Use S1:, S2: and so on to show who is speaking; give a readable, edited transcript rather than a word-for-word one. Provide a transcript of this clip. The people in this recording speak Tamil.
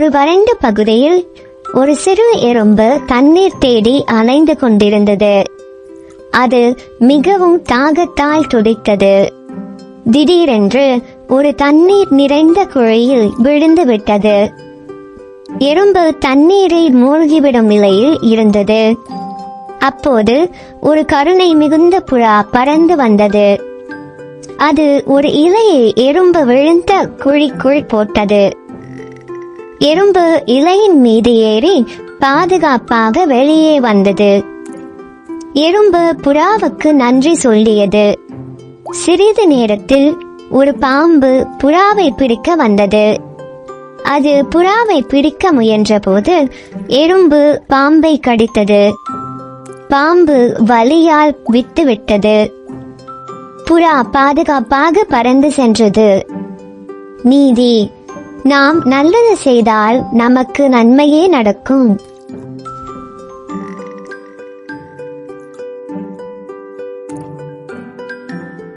S1: ஒரு வறண்ட பகுதியில் ஒரு சிறு எறும்பு தண்ணீர் தேடி அலைந்து கொண்டிருந்தது. அது மிகவும் தாகத்தால் துடித்தது. திடீரென்று ஒரு தண்ணீர் நிறைந்த குழியில் விழுந்து விட்டது. எறும்பு தண்ணீரில் மூழ்கிவிடும் நிலையில் இருந்தது. அப்போது ஒரு கருணை மிகுந்த புறா பறந்து வந்தது. அது ஒரு இலையை எறும்பு விழுந்த குழிக்குள் போட்டது. எறும்பு இலையின் மீது ஏறி பாதுகாப்பாக வெளியே வந்தது. எறும்பு புறாவுக்கு நன்றி சொல்லியது. சிறிது நேரத்தில் ஒரு பாம்பு புறாவை பிடிக்க வந்தது. அது புறாவை பிடிக்க முயன்ற போது எறும்பு பாம்பை கடித்தது. பாம்பு வலியால் விட்டுவிட்டது. புறா பாதுகாப்பாக பறந்து சென்றது. நீதி: நாம் நல்லது செய்தால் நமக்கு நன்மையே நடக்கும்.